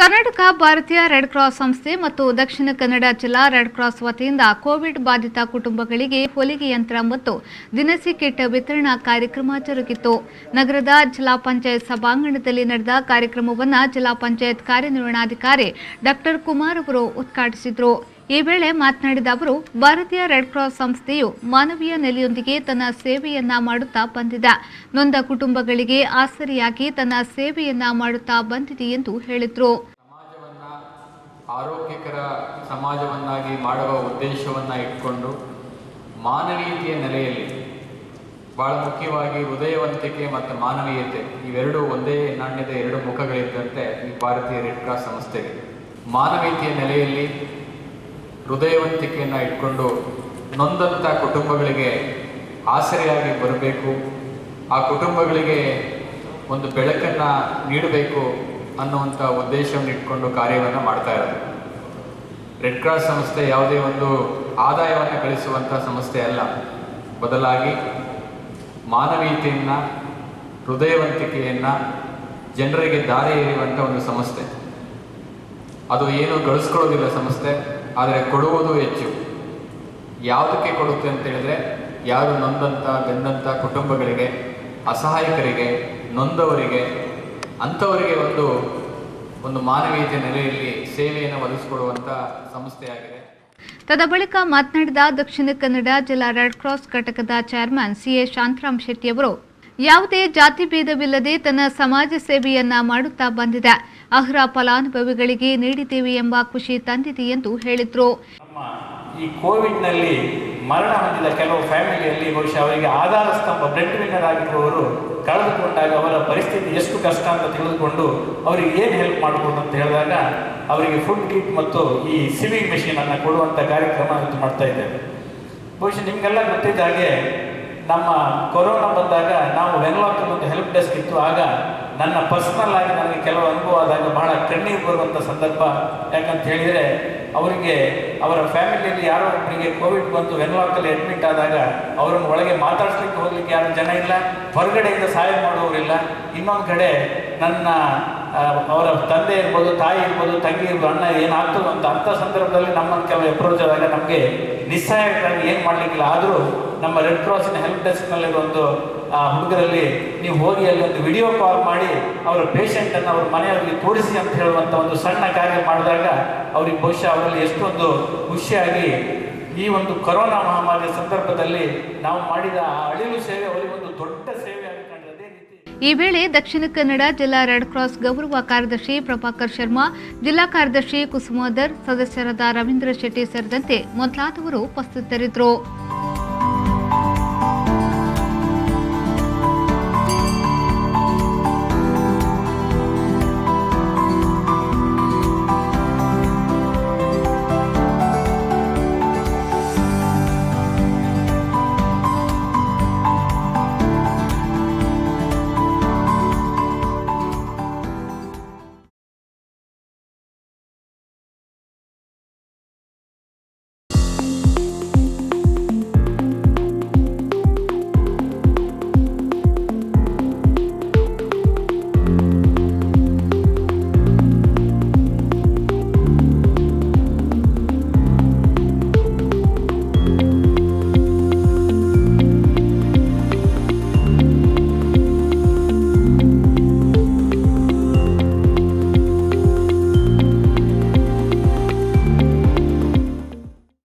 ಕರ್ನಾಟಕ ಭಾರತೀಯ red cross ಸಂಸ್ಥೆ ಮತ್ತು ದಕ್ಷಿಣ ಕನ್ನಡ ಜಿಲ್ಲಾ ರೆಡ್ ಕ್ರಾಸ್ ವತಿಯಿಂದ ಕೋವಿಡ್ ಬಾಧಿತ ಕುಟುಂಬಗಳಿಗೆ ಹೊಲಿಗೆ ಯಂತ್ರ ಮತ್ತು ದಿನಸಿ ಕಿಟ್ ವಿತರಣಾ ಕಾರ್ಯಕ್ರಮ ಜರುಗಿತು. ನಗರದ ಜಿಲ್ಲಾ ಪಂಚಾಯತ್ ಸಭಾಂಗಣದಲ್ಲಿ ನಡೆದ ಕಾರ್ಯಕ್ರಮವನ್ನು ಜಿಲ್ಲಾ ಪಂಚಾಯತ್ ಕಾರ್ಯನಿರ್ವಹಣಾಧಿಕಾರಿ ಡಾ ಕುಮಾರ್ ಅವರು ಉದ್ಘಾಟಿಸಿದರು. ಈ ವೇಳೆ ಮಾತನಾಡಿದ ಅವರು, ಭಾರತೀಯ ರೆಡ್ ಕ್ರಾಸ್ ಸಂಸ್ಥೆಯು ಮಾನವೀಯ ನೆಲೆಯೊಂದಿಗೆ ತನ್ನ ಸೇವೆಯನ್ನ ಮಾಡುತ್ತಾ ಬಂದಿದೆ. ನೊಂದ ಕುಟುಂಬಗಳಿಗೆ ಆಸರೆಯಾಗಿ ತನ್ನ ಸೇವೆಯನ್ನ ಮಾಡುತ್ತಾ ಬಂದಿದೆ ಎಂದು ಹೇಳಿದರು. ಸಮಾಜವನ್ನ ಆರೋಗ್ಯಕರ ಸಮಾಜವನ್ನಾಗಿ ಮಾಡುವ ಉದ್ದೇಶವನ್ನ ಇಟ್ಕೊಂಡು ಮಾನವೀಯತೆಯ ನೆಲೆಯಲ್ಲಿ ಬಹಳ ಮುಖ್ಯವಾಗಿ ಹೃದಯವಂತಿಕೆ ಮತ್ತು ಮಾನವೀಯತೆ ಇವೆರಡೂ ಒಂದೇ ನಾಣ್ಯದ ಎರಡು ಮುಖಗಳಿದ್ದಂತೆ ಈ ಭಾರತೀಯ ರೆಡ್ ಕ್ರಾಸ್ ಸಂಸ್ಥೆಗೆ ಮಾನವೀಯತೆಯ ನೆಲೆಯಲ್ಲಿ ಹೃದಯವಂತಿಕೆಯನ್ನು ಇಟ್ಕೊಂಡು ನೊಂದಂಥ ಕುಟುಂಬಗಳಿಗೆ ಆಸರೆಯಾಗಿ ಬರಬೇಕು, ಆ ಕುಟುಂಬಗಳಿಗೆ ಒಂದು ಬೆಳಕನ್ನು ನೀಡಬೇಕು ಅನ್ನುವಂಥ ಉದ್ದೇಶವನ್ನು ಇಟ್ಕೊಂಡು ಕಾರ್ಯವನ್ನು ಮಾಡ್ತಾ ಇರೋದು. ರೆಡ್ ಕ್ರಾಸ್ ಸಂಸ್ಥೆ ಯಾವುದೇ ಒಂದು ಆದಾಯವನ್ನು ಗಳಿಸುವಂಥ ಸಂಸ್ಥೆ ಅಲ್ಲ, ಬದಲಾಗಿ ಮಾನವೀಯತೆಯನ್ನು ಹೃದಯವಂತಿಕೆಯನ್ನು ಜನರಿಗೆ ದಾರಿ ಎರೆಯುವಂಥ ಒಂದು ಸಂಸ್ಥೆ. ಅದು ಏನು ಗಳಿಸ್ಕೊಳ್ಳೋದಿಲ್ಲ ಸಂಸ್ಥೆ, ಆದರೆ ಕೊಡುವುದು ಹೆಚ್ಚು. ಯಾವುದಕ್ಕೆ ಕೊಡುತ್ತೆ ಅಂತ ಹೇಳಿದ್ರೆ, ಯಾರು ನೊಂದಂಥ ಬೆಂದಂಥ ಕುಟುಂಬಗಳಿಗೆ, ಅಸಹಾಯಕರಿಗೆ, ನೊಂದವರಿಗೆ, ಅಂಥವರಿಗೆ ಒಂದು ಮಾನವೀಯತೆ ನೆಲೆಯಲ್ಲಿ ಸೇವೆಯನ್ನು ಒದಗಿಸಿಕೊಡುವಂಥ ಸಂಸ್ಥೆಯಾಗಿದೆ. ತದಬಳಿಕ ಮಾತನಾಡಿದ ದಕ್ಷಿಣ ಕನ್ನಡ ಜಿಲ್ಲಾ ರೆಡ್ ಕ್ರಾಸ್ ಘಟಕದ ಚೇರ್ಮನ್ ಸಿಎ ಶಾಂತರಾಮ್ ಶೆಟ್ಟಿ ಅವರು, ಯಾವುದೇ ಜಾತಿ ಭೇದವಿಲ್ಲದೆ ತನ್ನ ಸಮಾಜ ಸೇವೆಯನ್ನ ಮಾಡುತ್ತಾ ಬಂದಿದೆ. ಅರ್ಹ ಫಲಾನುಭವಿಗಳಿಗೆ ನೀಡಿದ್ದೇವೆ ಎಂಬ ಖುಷಿ ತಂದಿದೆ ಎಂದು ಹೇಳಿದರು. ಈ ಕೋವಿಡ್ನಲ್ಲಿ ಮರಣ ಹೊಂದಿದ ಕೆಲವು ಫ್ಯಾಮಿಲಿಯಲ್ಲಿ ಬಹುಶಃ ಅವರಿಗೆ ಆಧಾರ ಸ್ತಂಭ ಬ್ರೆಡ್ ವಿನ್ನರ್ ಆಗಿರುವವರು ಕಳೆದುಕೊಂಡಾಗ ಅವರ ಪರಿಸ್ಥಿತಿ ಎಷ್ಟು ಕಷ್ಟ ಅಂತ ತಿಳಿದುಕೊಂಡು ಅವರಿಗೆ ಏನು ಹೆಲ್ಪ್ ಮಾಡಬಹುದು ಅಂತ ಹೇಳಿದಾಗ ಅವರಿಗೆ ಫುಡ್ ಕಿಟ್ ಮತ್ತು ಈ ಸಿವಿಂಗ್ ಮೆಷಿನನ್ನು ಕೊಡುವಂಥ ಕಾರ್ಯಕ್ರಮ ಇವತ್ತು ಮಾಡ್ತಾ ಇದ್ದೇವೆ. ಬಹುಶಃ ನಿಮಗೆಲ್ಲ ಗೊತ್ತಿದ್ದ ಹಾಗೆ ನಮ್ಮ ಕೊರೋನಾ ಬಂದಾಗ ನಾವು ವೆನ್ಲಾಕಲ್ಲಿ ಒಂದು ಹೆಲ್ಪ್ ಡೆಸ್ಕ್ ಇತ್ತು. ಆಗ ನನ್ನ ಪರ್ಸನಲ್ ಆಗಿ ನನಗೆ ಕೆಲವು ಅನುಭವ ಆದಾಗ ಬಹಳ ಕಣ್ಣೀರು ಬರುವಂಥ ಸಂದರ್ಭ. ಯಾಕಂತ ಹೇಳಿದರೆ ಅವರಿಗೆ ಅವರ ಫ್ಯಾಮಿಲಿಯಲ್ಲಿ ಯಾರೋ ಒಬ್ಬರಿಗೆ ಕೋವಿಡ್ ಬಂದು ವೆನ್ಲಾಕಲ್ಲಿ ಅಡ್ಮಿಟ್ ಆದಾಗ ಅವರನ್ನು ಒಳಗೆ ಮಾತಾಡಿಸ್ಲಿಕ್ಕೆ ಹೋಗ್ಲಿಕ್ಕೆ ಯಾರು ಜನ ಇಲ್ಲ, ಹೊರಗಡೆಯಿಂದ ಸಹಾಯ ಮಾಡುವವರಿಲ್ಲ. ಇನ್ನೊಂದು ಕಡೆ ನನ್ನ ಅವರ ತಂದೆ ಇರ್ಬೋದು, ತಾಯಿ ಇರ್ಬೋದು, ತಂಗಿ ಇರ್ಬೋದು, ಅಣ್ಣ ಏನಾಗ್ತದೆ ಅಂಥ ಸಂದರ್ಭದಲ್ಲಿ ನಮ್ಮನ್ನು ಕೆಲವು ಅಪ್ರೋಚ್ ಆದಾಗ ನಮಗೆ ನಿಸ್ಸಹಾಯಕರಾಗಿ ಏನು ಮಾಡಲಿಕ್ಕಿಲ್ಲ. ಆದರೂ ನಮ್ಮ ರೆಡ್ ಕ್ರಾಸಿನ ಹೆಲ್ಪ್ ಡೆಸ್ಕ್ನಲ್ಲಿ ಒಂದು ಹುಡುಗರಲ್ಲಿ ನೀವು ಹೋಗಿ ಅಲ್ಲಿ ಒಂದು ವಿಡಿಯೋ ಕಾಲ್ ಮಾಡಿ ಅವರ ಪೇಷಂಟನ್ನು ಅವ್ರ ಮನೆಯವರಿಗೆ ತೋರಿಸಿ ಅಂತ ಹೇಳುವಂಥ ಒಂದು ಸಣ್ಣ ಕಾರ್ಯ ಮಾಡಿದಾಗ ಅವ್ರಿಗೆ ಬಹುಶಃ ಅವರಲ್ಲಿ ಎಷ್ಟೊಂದು ಖುಷಿಯಾಗಿ ಈ ಒಂದು ಕೊರೋನಾ ಮಹಾಮಾರಿಯ ಸಂದರ್ಭದಲ್ಲಿ ನಾವು ಮಾಡಿದ ಆ ಅಳಿಲು ಸೇವೆ ಅವರಿಗೆ ಒಂದು ದೊಡ್ಡ ಸೇವೆ ಆಗಿ ಕಂಡಿದೆ. ಈ ವೇಳೆ ದಕ್ಷಿಣ ಕನ್ನಡ ಜಿಲ್ಲಾ ರೆಡ್ ಕ್ರಾಸ್ ಗೌರವ ಕಾರ್ಯದರ್ಶಿ ಪ್ರಭಾಕರ್ ಶರ್ಮಾ, ಜಿಲ್ಲಾ ಕಾರ್ಯದರ್ಶಿ ಕುಸುಮಾಧರ್, ಸದಸ್ಯರಾದ ರವೀಂದ್ರ ಶೆಟ್ಟಿ ಸೇರಿದಂತೆ ಮೊದಲಾದವರು ಉಪಸ್ಥಿತರಿದ್ದರು.